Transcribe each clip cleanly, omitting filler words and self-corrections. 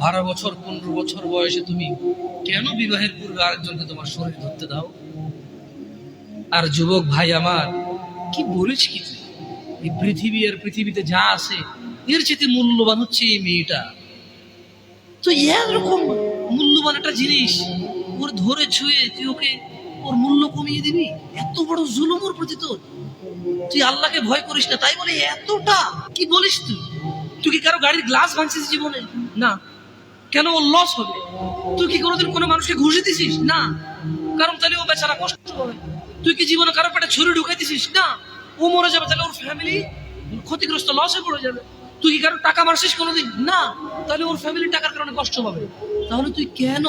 12 বছর 15 বছর বয়সে তুমি কেন বিবাহের পূর্বে আরেকজনকে তোমার শরীর ধরতে দাও? আর যুবক ভাই আমার, কি বলিস কি তুই? এই পৃথিবী আর পৃথিবীতে যা আছে এর চেয়ে মূল্যবান হচ্ছে এই মেয়েটা। তো এরকম মূল্যবান একটা জিনিস ওর ধরে ছুঁয়ে তুই ওকে ওর মূল্য কমিয়ে দিবি? এত বড় জুলুম ওর প্রতি তোর! তুই আল্লাহকে ভয় করিস না তাই বলে এতটা? কি বলিস তুই? তুই কি কারো গাড়ির গ্লাস ভাঙছিস জীবনে? না। কেন? ওর লস হবে। তুই কি কোনোদিন কোনো মানুষকে ঘুষ দিছিস? না। কারণ তাহলে ও বেচারা কষ্ট হবে। তুই কি জীবনে কারো পেটে ছুরি ঢুকাই দিছিস? না। ও মরে যাবে, তাহলে ওর ফ্যামিলি ক্ষতিগ্রস্ত, লসে পড়ে যাবে। তুই কি কারো টাকা মারছিস কোনোদিন? না। তাহলে ওর ফ্যামিলি টাকার কারণে কষ্ট পাবে। তাহলে তুই কেন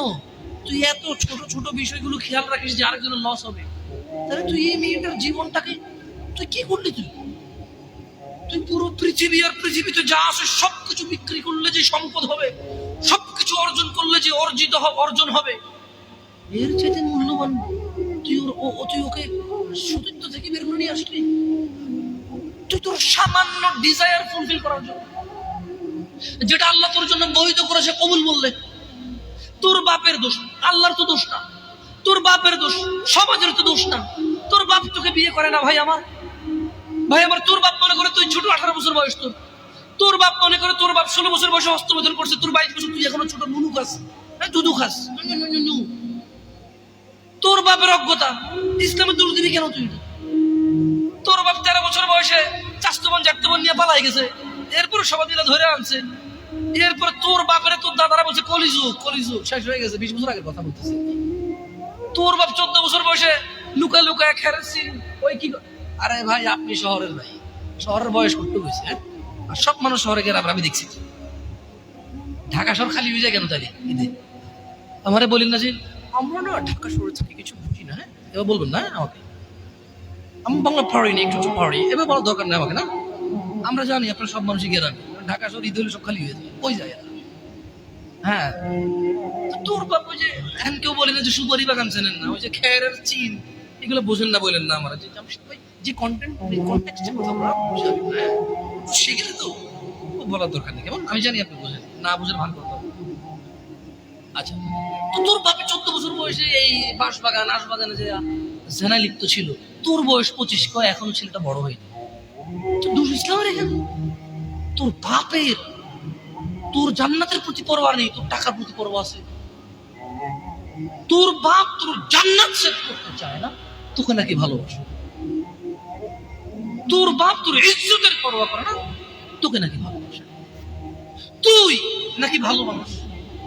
তুই এত ছোট ছোট বিষয়গুলো খেয়াল রাখিস যে আরেকজনের লস হবে? তাহলে তুই এই মেয়েটার জীবনটাকে তুই কি করলি? তুই পুরো পৃথিবী আর পৃথিবীতে যা আছে সবকিছু বিক্রি করলে যে সম্পদ হবে, সবকিছু অর্জন করলে যে অর্জন হবে, এর চাইতে মূল্যবান তুই ওকে সতীত্ব থেকে বের করে নিয়ে আসলি? তুই তোর সামান্য ডিজায়ার ফুলফিল করার জন্য, যেটা আল্লাহ তোর জন্য বৈধ করেছে, কবুল বললে তোর বাপের দোষ, আল্লাহর তো দোষ না। তোর বাপের দোষ, সমাজের তো দোষ না। তোর বাপ তোকে বিয়ে করে না ভাই আমার। তোর বাপ মনে করে তুই ছোট, 18 বছর বয়স তোর। তোর বাপ মনে করে তোর বাপ 16 বছর বয়সে হস্তমৈথুন করছে, তোর 22 বছর, তুই এখনো ছোট নুনু খাস, দুধু খাস। তোর বাপের অজ্ঞতা, ইসলামের দূর দিবি কেন তুই? তোর বাপ 13 বছর বয়সে চাস্তবন জাগতবন নিয়ে পালাই গেছে, এরপরে সবাই মিলে ধরে আনছে। এরপর তোর বাপের তোর দাদারা বলছে কলিযুগ, কলিযুগ শেষ হয়ে গেছে। 20 বছর আগের কথা বলতেছে। তোর বাপ 14 বছর বয়সে লুকায় লুকায় খেরেছি ওই কি। আরে ভাই, আপনি শহরের ভাই, শহরের বয়স করতে গেছে, আর সব মানুষ শহরে গেলে আমি দেখছি। ঢাকা শহর খালি হয়ে যায় কেন তাই? আমারে বলেন না যে আমরা না ঢাকা শহরে থেকে কিছু বুঝি না। হ্যাঁ, এবার বলবেন না আমাকে, আমি বাংলা পারি না, একটু পারি, এবার বলার দরকার নেই আমাকে। না, আমরা জানি আপনার সব মানুষই গেরান, ঢাকা শহর ঈদ হলে সব খালি হয়ে যায়, ওই যায়। হ্যাঁ, তোর বাপ ওই যে এখন কেউ বলে না যে সুপারি বাগান চেনেন না, ওই যে খেরের চিন, এগুলো বোঝেন না বলেন না। আমার যে কন্টেন্ট কনটেক্সটের কথা বলা সেগুলো তো বলার দরকার নেই। কেমন আমি জানি আপনি বোঝেন না, বুঝেন ভান করতে। আচ্ছা, তো তোর বাপে 14 বছর বয়সে এই বাঁশবাগান আশবাগানে যে জেনা লিপ্ত ছিল, তোর বয়স 25, কয় এখনো ছেলেটা বড় হয়নি। দোষ ইসলামের এখানে? তোর বাপের, তোর জান্নাতের প্রতি পরোয়া নেই, তোর টাকার প্রতি পরোয়া আছে। তোর বাপ তোর জান্নাত সেট করতে চায় না, তোকে নাকি ভালোবাসে। তোর বাপ তোর ইজ্জতের পরোয়া করে না, তোকে নাকি ভালোবাসে। তুই নাকি ভালো মানুষ,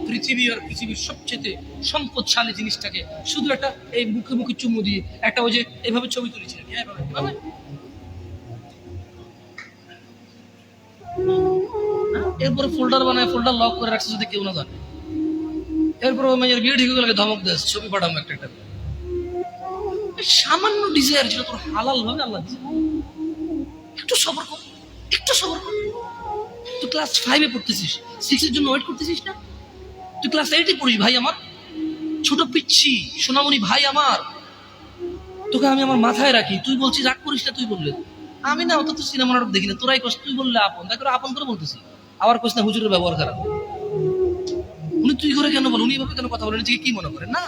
পৃথিবী আর পৃথিবীর সবচেয়ে সম্পদশালী জিনিসটাকে শুধু একটা এই মুখে মুখে চুমু দিয়ে একটা ওই যে এইভাবে ছবি তুলেছিলেন, এরপরে ফোল্ডার বানায়, ফোল্ডার লক করে রাখছে যদি কেউ না জানে। এরপর ওই মেয়ের বিয়ে ঠিক হয়ে গেলে ধমক দেয়, ছবি পাঠাবো একটা একটা। সামান্য ডিজায়ার ছিল তোর, হালাল ভাবে আল্লাহ দিয়েছে। একটু সবর কর, একটু সবর কর। তুই ক্লাস 5-এ পড়তেছিস, 6-এর জন্য ওয়েট করতেছিস না? তুই ক্লাস 8-এ পড়িস ভাই আমার, ছোট পিচ্ছি সোনামণি ভাই আমার। তোকে আমি আমার মাথায় রাখি, তুই বলছিস রাগ করিস না। তুই বললে আমি না অত তো সিনেমা নাটক দেখি না, তোরাই কষ্ট। তুই বললে আপন, দেখো আপন করে বলতেছি। আবার কোস না হুজুরের ব্যবহার খারাপ। উনি তুই করে কেন বল, উনি এভাবে কেন কথা বলেন, নিজেকে কি মনে করে? না,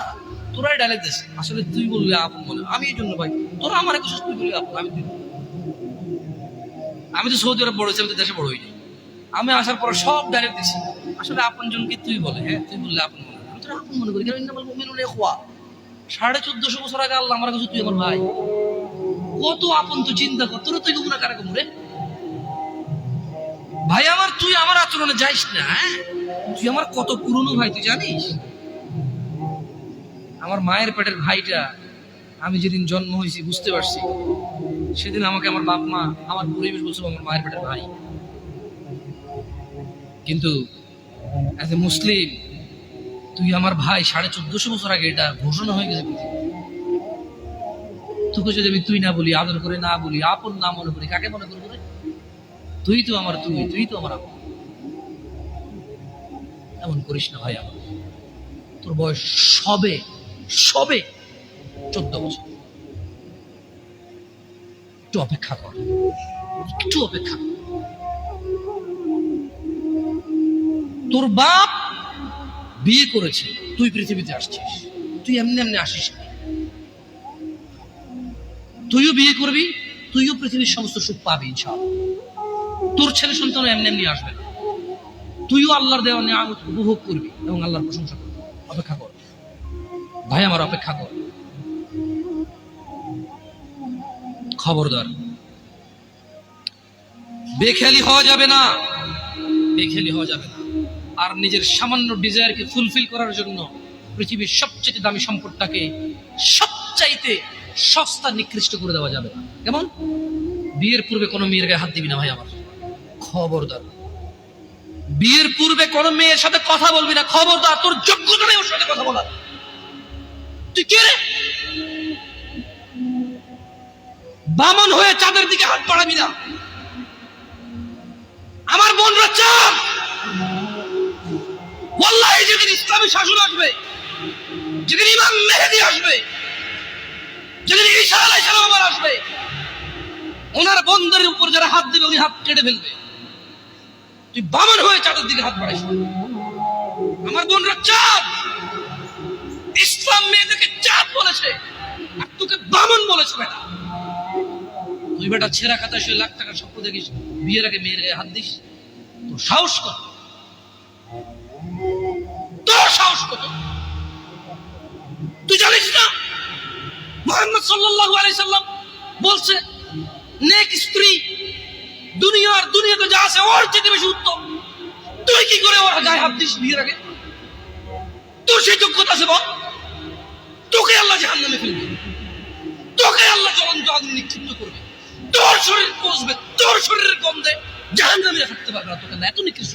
তোরাই ডায়লগ দিস। আসলে তুই বললে আপন বলে, আমি এই জন্য ভাই তোরা আমার কোশিস, তুই বললে আপন। আমি তো সৌদি আরব বড় হয়েছি, আমি তো দেশে বড় হইনি। আমি আসার পর সব ডায়লগ দিছি। আসলে আপন জনকে তুই বলে, হ্যাঁ তুই বললে আপন মনে, আমি তোরা আপন মনে করি। কেন? 1450 বছর আগে আল্লাহ আমার কাছে তুই আমার ভাই, কত আপন তুই চিন্তা কর। তোরা তুই গুণা কারা কমরে ভাই আমার, তুই আমার আচরণে যাইস না। হ্যাঁ, তুই আমার কত পুরনো ভাই তুই জানিস? আমার মায়ের পেটের ভাইটা আমি যেদিন জন্ম হয়েছি বুঝতে পারছি, সেদিন আমাকে আমার বাপ মা, আমার পরিবেশ বলছিল আমার মায়ের পেটের ভাই। কিন্তু এজ এ মুসলিম তুই আমার ভাই, 1450 বছর আগে এটা ঘোষণা হয়ে গেছে। তোকে যদি আমি তুই না বলি, আদর করে না বলি, আপন না মনে করি, কাকে মনে করবো রে? তুই তো আমার তুই তো আমার আপন। এমন করিস না ভাই আমার, তোর বয়স সবে সবে 14 বছর। একটু অপেক্ষা কর, একটু অপেক্ষা কর। তোর বাপ বিয়ে করেছে, তুই পৃথিবীতে আসছিস, তুই এমনি এমনি আসিস না। তুইও বিয়ে করবি, তুইও পৃথিবীর সমস্ত সুখ পাবি ইনশাআল্লাহ। তোর ছেলে সন্তান এমনি এমনি আসবে না, তুইও আল্লাহর দেওয়া নিয়ামত উপভোগ করবি এবং আল্লাহর প্রশংসা করবি। অপেক্ষা কর ভাই আমার, অপেক্ষা কর। খবরদার, বেখেয়ালি হওয়া যাবে না, বেখেয়ালি হওয়া যাবে না। আর নিজের সামান্য ডিজায়ারকে ফুলফিল করার জন্য পৃথিবীর সবচেয়ে দামি সম্পদটাকে সবচাইতে সস্তা নিকৃষ্ট করে দেওয়া যাবে না। কেমন? বিয়ের পূর্বে কোনো মেয়ের গায়ে হাত দিবি না ভাই আমার, খবরদার। বিয়ের পূর্বে কোনো মেয়ের সাথে কথা বলবি না, খবরদার। তোর যোগ্যতা নেই ওর সাথে কথা বলার। তুই কে রে? বামন হয়ে চাঁদের দিকে হাত বাড়াবি না। আমার বোনরা চান, ওয়াল্লাহি যেদিন ইসলামী শাসন আসবে, যেদিন ইমাম মেহেদী আসবে, যেদিন ঈসা আলাইহিস সালাম আবার আসবে, ওনার বন্ধের উপর যারা হাত দিবে উনি হাত কেটে ফেলবে। তুই বামন হয়ে চাঁদের দিকে হাত বাড়াইস। আমার বোনরা চাঁদ, ইসলাম মেয়েদেরকে চাঁদ বলেছে আর তোকে বামন বলেছে। বেটা তুই বেটা ছেঁড়া খাতা শুয়ে লাখ টাকার স্বপ্ন দেখিস, বিয়ের আগে মেয়ের গায়ে হাত দিস? তোর সাহস কত? তোর সাহস কত? তুই জানিস না মুহাম্মদ সাল্লাল্লাহু আলাইহি সাল্লাম বলছে নেক স্ত্রী দুনিয়াতে যা আছে ওর চেয়ে বেশি উত্তম। তুই কি করে ওর গায়ে হাত দিস বিয়ের আগে? তোর সেই যোগ্যতা আছে বল? তোকে আল্লাহ জাহান্নামে ফেলবে, তোকে আল্লাহ জ্বলন্ত আগুনে নিক্ষিপ্ত করবে, তোর শরীর পচবে, তোর শরীরের গন্ধে জাহান্নামে থাকতে পারবে না তোকে। এত নিকৃষ্ট।